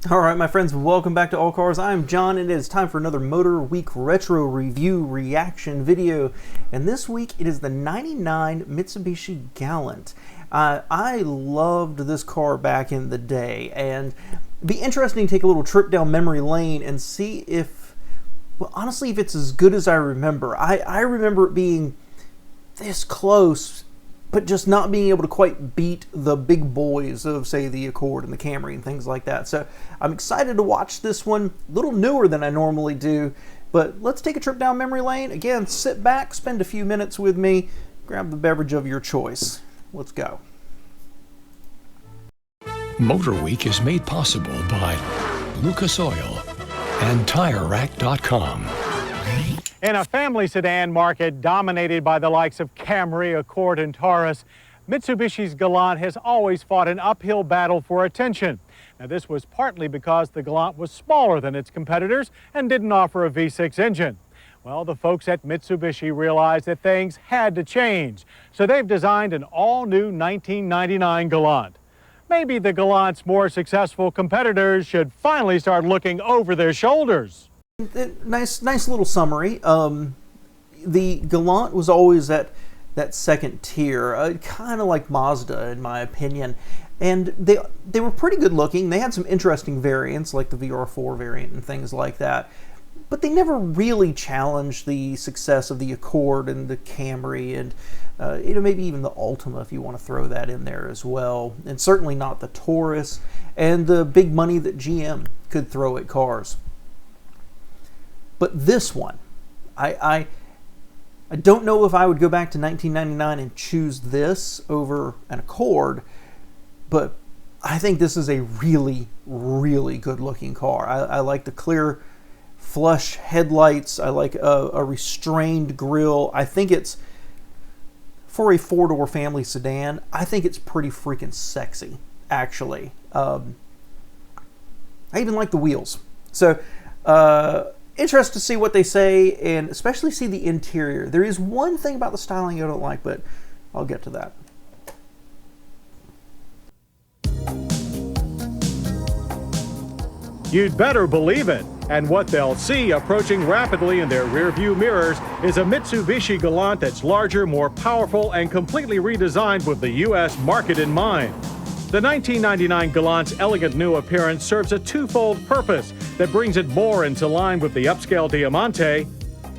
All right, my friends, welcome back to All Cars. I'm John, and it is time for another Motorweek Retro review reaction video. And this week, it is the 99 Mitsubishi Galant. I loved this car back in the day, and it'd be interesting to take a little trip down memory lane and see if, well, honestly, if it's as good as I remember. I remember it being this close, but just not being able to quite beat the big boys of, say, the Accord and the Camry and things like that. So I'm excited to watch this one, a little newer than I normally do, but let's take a trip down memory lane. Again, sit back, spend a few minutes with me, grab the beverage of your choice. Let's go. Motorweek is made possible by Lucas Oil and TireRack.com. In a family sedan market dominated by the likes of Camry, Accord, and Taurus, Mitsubishi's Galant has always fought an uphill battle for attention. Now, this was partly because the Galant was smaller than its competitors and didn't offer a V6 engine. Well, the folks at Mitsubishi realized that things had to change, so they've designed an all-new 1999 Galant. Maybe the Galant's more successful competitors should finally start looking over their shoulders. Nice little summary. The Galant was always that second tier, kind of like Mazda in my opinion, and they were pretty good looking. They had some interesting variants like the VR4 variant and things like that, but they never really challenged the success of the Accord and the Camry and maybe even the Ultima if you want to throw that in there as well, and certainly not the Taurus and the big money that GM could throw at cars. But this one, I don't know if I would go back to 1999 and choose this over an Accord, but I think this is a really, really good looking car. I like the clear flush headlights. I like a restrained grille. I think it's, for a four-door family sedan, I think it's pretty freaking sexy, actually. I even like the wheels. So, interested to see what they say, and especially see the interior. There is one thing about the styling I don't like, but I'll get to that. You'd better believe it. And what they'll see approaching rapidly in their rearview mirrors is a Mitsubishi Galant that's larger, more powerful, and completely redesigned with the U.S. market in mind. The 1999 Galant's elegant new appearance serves a twofold purpose that brings it more into line with the upscale Diamante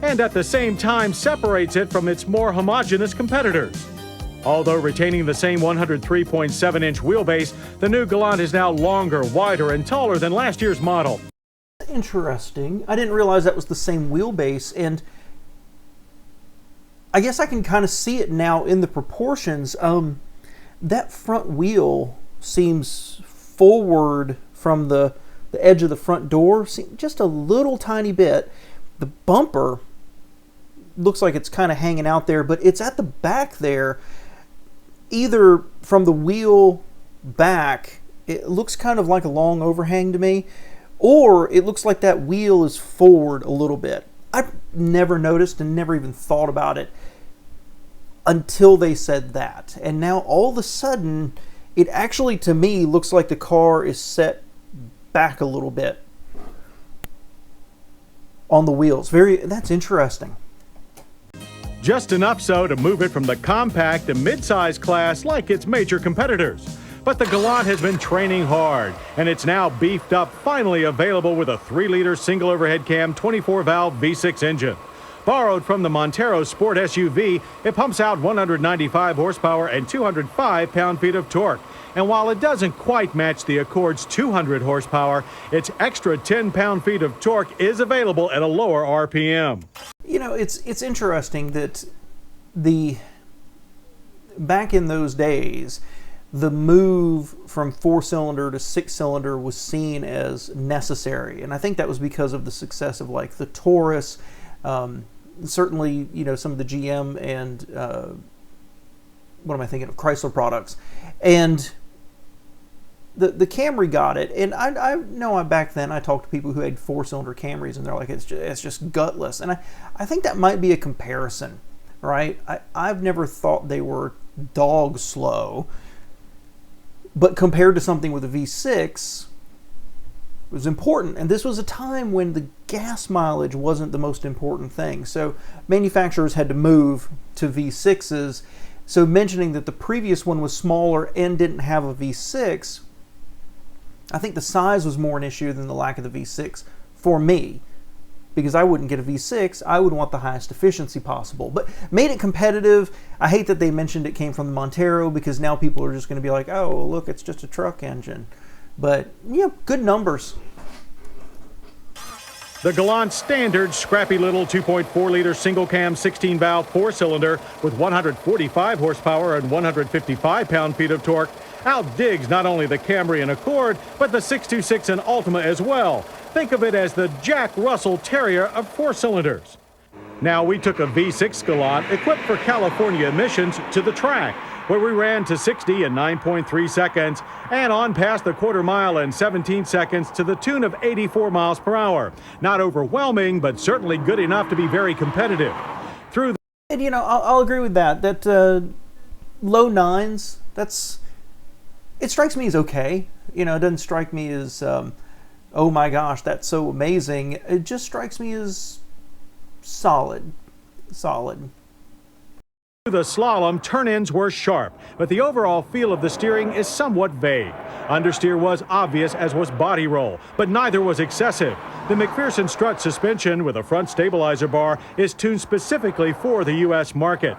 and at the same time separates it from its more homogeneous competitors. Although retaining the same 103.7-inch wheelbase, the new Galant is now longer, wider, and taller than last year's model. Interesting. I didn't realize that was the same wheelbase, and I guess I can kind of see it now in the proportions. That front wheel seems forward from the edge of the front door, just a little tiny bit. The bumper looks like it's kind of hanging out there, but it's at the back there. Either from the wheel back, it looks kind of like a long overhang to me, or it looks like that wheel is forward a little bit. I've never noticed and never even thought about it until they said that. And now all of a sudden, it actually, to me, looks like the car is set back a little bit on the wheels. That's interesting. Just enough so to move it from the compact to mid-size class like its major competitors. But the Galant has been training hard, and it's now beefed up, finally available with a 3-liter single overhead cam 24-valve V6 engine. Borrowed from the Montero Sport SUV, it pumps out 195 horsepower and 205 pound-feet of torque. And while it doesn't quite match the Accord's 200 horsepower, its extra 10 pound-feet of torque is available at a lower RPM. You know, it's interesting that back in those days, the move from 4-cylinder to 6-cylinder was seen as necessary, and I think that was because of the success of like the Taurus, certainly some of the GM and what am I thinking of, Chrysler products, and the Camry got it. And I know back then I talked to people who had 4-cylinder Camrys, and they're like, it's just gutless, and I think that might be a comparison, right? I've never thought they were dog slow. But compared to something with a V6, was important, and this was a time when the gas mileage wasn't the most important thing. So manufacturers had to move to V6s. So mentioning that the previous one was smaller and didn't have a V6, I think the size was more an issue than the lack of the V6 for me, because I wouldn't get a V6. I would want the highest efficiency possible, but made it competitive. I hate that they mentioned it came from the Montero, because now people are just going to be like, oh, look, it's just a truck engine. But yeah, good numbers. The Galant standard scrappy little 2.4-liter single-cam 16-valve four-cylinder with 145 horsepower and 155 pound-feet of torque outdigs not only the Camry and Accord, but the 626 and Altima as well. Think of it as the Jack Russell Terrier of four-cylinders. Now, we took a V6 Galant equipped for California emissions to the track, where we ran to 60 in 9.3 seconds and on past the quarter mile in 17 seconds to the tune of 84 miles per hour. Not overwhelming, but certainly good enough to be very competitive. And, you know, I'll agree with that. That low nines, it strikes me as okay. You know, it doesn't strike me as, oh my gosh, that's so amazing. It just strikes me as solid. The slalom turn-ins were sharp, but the overall feel of the steering is somewhat vague. Understeer was obvious, as was body roll, but neither was excessive. The McPherson strut suspension with a front stabilizer bar is tuned specifically for the U.S. market.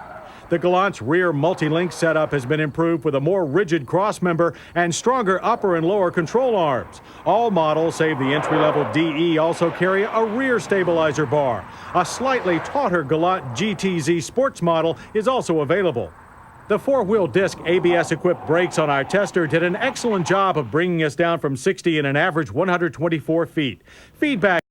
The Galant's rear multi-link setup has been improved with a more rigid crossmember and stronger upper and lower control arms. All models, save the entry-level DE, also carry a rear stabilizer bar. A slightly tauter Galant GTZ Sports model is also available. The four-wheel disc ABS-equipped brakes on our tester did an excellent job of bringing us down from 60 in an average 124 feet. Feedback.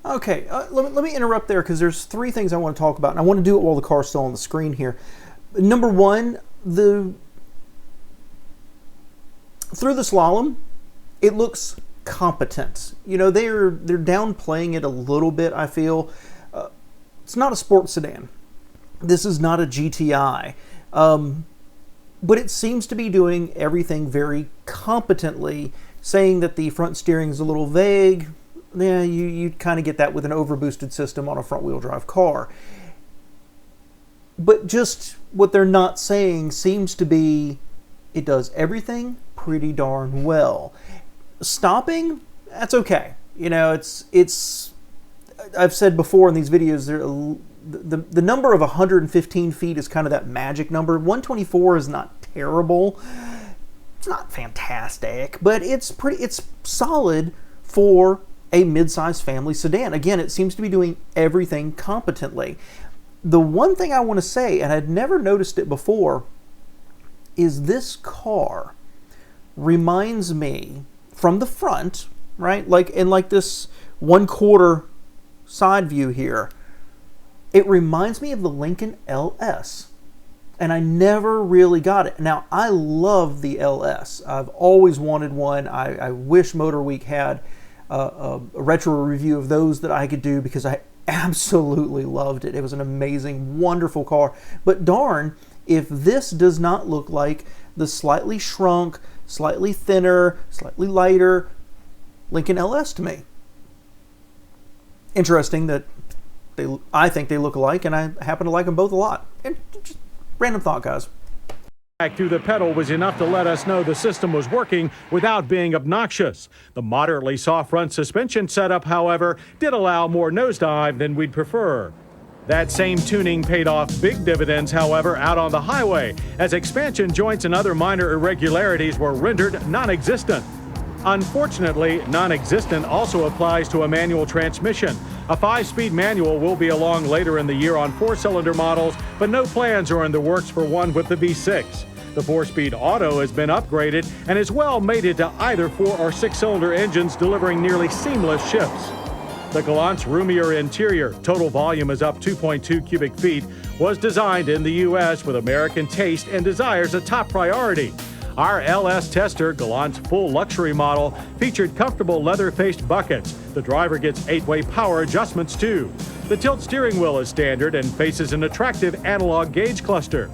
Okay, let me interrupt there, because there's three things I want to talk about, and I want to do it while the car's still on the screen here. Number one, through the slalom, it looks competent. You know, they're downplaying it a little bit, I feel. It's not a sports sedan. This is not a GTI. But it seems to be doing everything very competently. Saying that the front steering is a little vague, yeah, you kind of get that with an overboosted system on a front-wheel drive car. But just what they're not saying seems to be it does everything pretty darn well. Stopping, that's okay. You know, it's I've said before in these videos, the number of 115 feet is kind of that magic number. 124 is not terrible. It's not fantastic, but it's solid for a mid-sized family sedan. Again, it seems to be doing everything competently. The one thing I want to say, and I'd never noticed it before, is this car reminds me from the front, right? Like in this 1/4 side view here, it reminds me of the Lincoln LS. And I never really got it. Now, I love the LS. I've always wanted one. I wish Motorweek had a retro review of those that I could do, because I absolutely loved it. It was an amazing, wonderful car. But darn, if this does not look like the slightly shrunk, slightly thinner, slightly lighter Lincoln LS to me. Interesting that I think they look alike, and I happen to like them both a lot. And just random thought, guys. Through the pedal was enough to let us know the system was working without being obnoxious. The moderately soft front suspension setup, however, did allow more nosedive than we'd prefer. That same tuning paid off big dividends, however, out on the highway, as expansion joints and other minor irregularities were rendered non-existent. Unfortunately, non-existent also applies to a manual transmission. A 5-speed manual will be along later in the year on 4-cylinder models, but no plans are in the works for one with the V6. The 4-speed auto has been upgraded and is well mated to either 4- or 6-cylinder engines, delivering nearly seamless shifts. The Galant's Roomier Interior, total volume is up 2.2 cubic feet, was designed in the U.S. with American taste and desires a top priority. Our LS Tester, Galant's full luxury model, featured comfortable leather-faced buckets. The driver gets 8-way power adjustments too. The tilt steering wheel is standard and faces an attractive analog gauge cluster.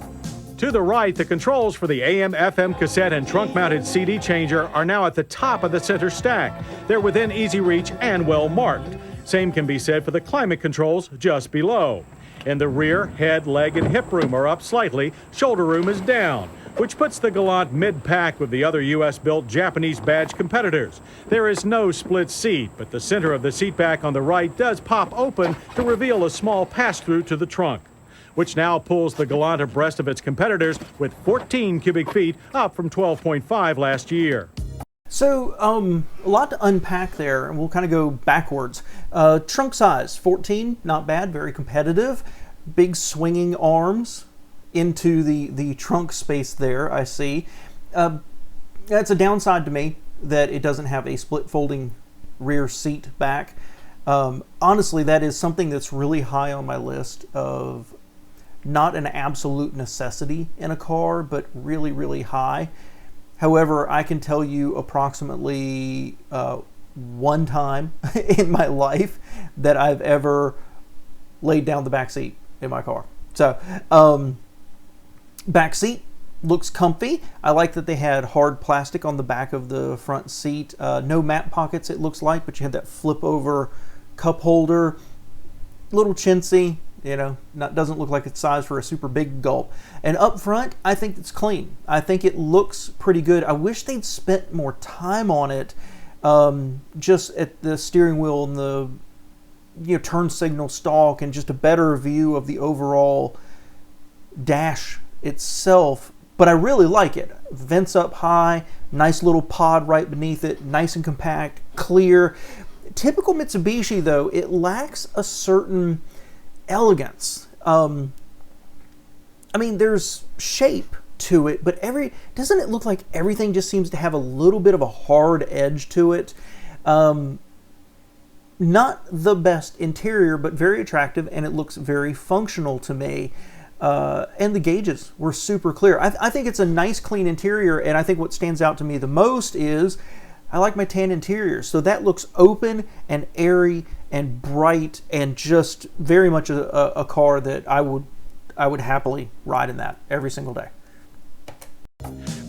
To the right, the controls for the AM/FM cassette and trunk-mounted CD changer are now at the top of the center stack. They're within easy reach and well marked. Same can be said for the climate controls just below. In the rear, head, leg, and hip room are up slightly. Shoulder room is down, which puts the Galant mid-pack with the other U.S.-built Japanese badge competitors. There is no split seat, but the center of the seat back on the right does pop open to reveal a small pass-through to the trunk, which now pulls the Galant abreast of its competitors with 14 cubic feet, up from 12.5 last year. So, a lot to unpack there, and we'll kind of go backwards. Trunk size, 14, not bad, very competitive. Big swinging arms into the trunk space there, I see. That's a downside to me, that it doesn't have a split folding rear seat back. Honestly, that is something that's really high on my list of not an absolute necessity in a car, but really, really high. However, I can tell you approximately one time in my life that I've ever laid down the back seat in my car. So, back seat looks comfy. I like that they had hard plastic on the back of the front seat. No mat pockets, it looks like, but you had that flip over cup holder. Little chintzy. You know, doesn't look like it's sized for a super big gulp. And up front, I think it's clean. I think it looks pretty good. I wish they'd spent more time on it, just at the steering wheel and the turn signal stalk, and just a better view of the overall dash itself. But I really like it. Vents up high, nice little pod right beneath it, nice and compact, clear. Typical Mitsubishi, though, it lacks a certain elegance. I mean, there's shape to it, but doesn't it look like everything just seems to have a little bit of a hard edge to it? Not the best interior, but very attractive, and it looks very functional to me. And the gauges were super clear. I think it's a nice, clean interior, and I think what stands out to me the most is I like my tan interior. So that looks open and airy and bright, and just very much a car that I would happily ride in that every single day.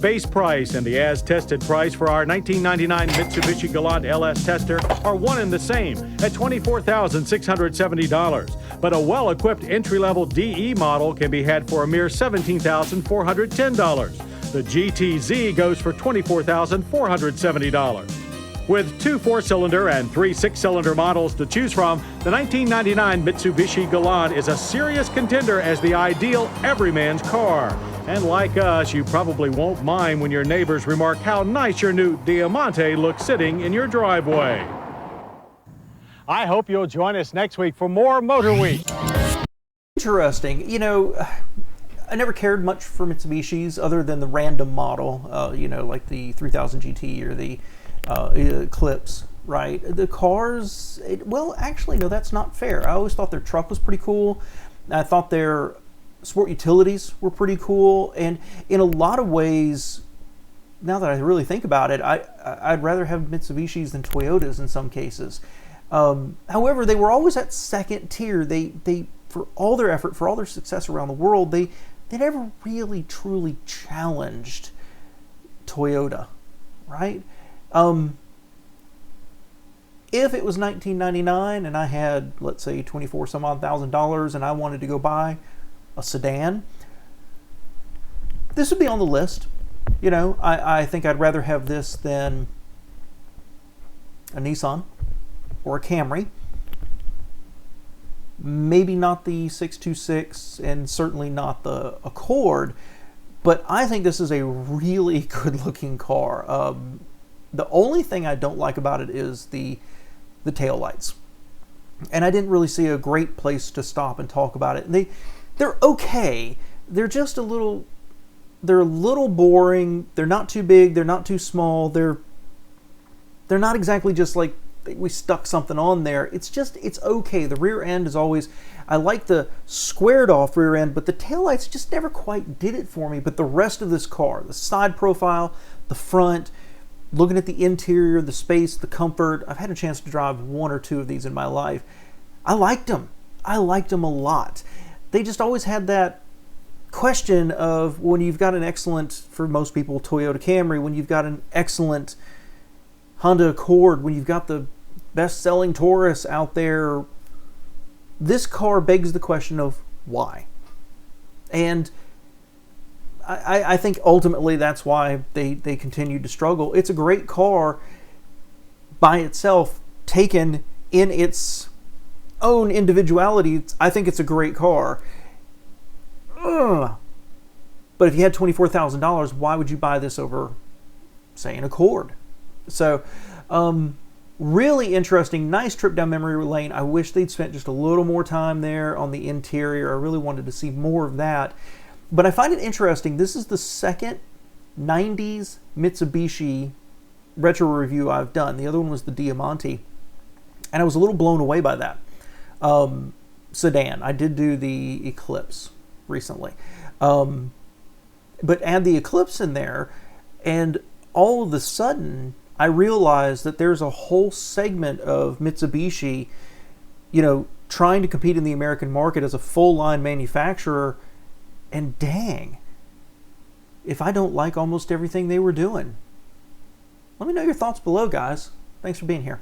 Base price and the as-tested price for our 1999 Mitsubishi Galant LS Tester are one and the same at $24,670. But a well-equipped entry-level DE model can be had for a mere $17,410. The GTZ goes for $24,470. With 2 4-cylinder and 3 6-cylinder models to choose from, the 1999 Mitsubishi Galant is a serious contender as the ideal everyman's car. And like us, you probably won't mind when your neighbors remark how nice your new Diamante looks sitting in your driveway. I hope you'll join us next week for more Motor Week. Interesting. You know, I never cared much for Mitsubishis other than the random model, like the 3000 GT or the Eclipse, right? The cars, well, actually, no, that's not fair. I always thought their truck was pretty cool. I thought their sport utilities were pretty cool. And in a lot of ways, now that I really think about it, I'd rather have Mitsubishis than Toyotas in some cases. However, they were always at second tier. They for all their effort, for all their success around the world, they never really truly challenged Toyota, right? If it was 1999 and I had, let's say, $24,000 and I wanted to go buy a sedan, this would be on the list. You know, I think I'd rather have this than a Nissan or a Camry. Maybe not the 626 and certainly not the Accord, but I think this is a really good looking car. The only thing I don't like about it is the tail lights. And I didn't really see a great place to stop and talk about it. They're okay. They're just a little boring. They're not too big, they're not too small. They're not exactly just like we stuck something on there. It's okay. The rear end is always, I like the squared off rear end, but the taillights just never quite did it for me. But the rest of this car, the side profile, the front, looking at the interior, the space, the comfort, I've had a chance to drive 1 or 2 of these in my life. I liked them. I liked them a lot. They just always had that question of when you've got an excellent, for most people, Toyota Camry, when you've got an excellent Honda Accord, when you've got the best-selling Taurus out there, this car begs the question of why. And I think ultimately that's why they continue to struggle. It's a great car by itself, taken in its own individuality. I think it's a great car. But if you had $24,000, why would you buy this over, say, an Accord? So, really interesting, nice trip down memory lane. I wish they'd spent just a little more time there on the interior. I really wanted to see more of that. But I find it interesting. This is the second 90s Mitsubishi retro review I've done. The other one was the Diamante. And I was a little blown away by that. Sedan. I did do the Eclipse recently. But add the Eclipse in there, and all of a sudden, I realized that there's a whole segment of Mitsubishi, trying to compete in the American market as a full-line manufacturer. And dang, if I don't like almost everything they were doing. Let me know your thoughts below, guys. Thanks for being here.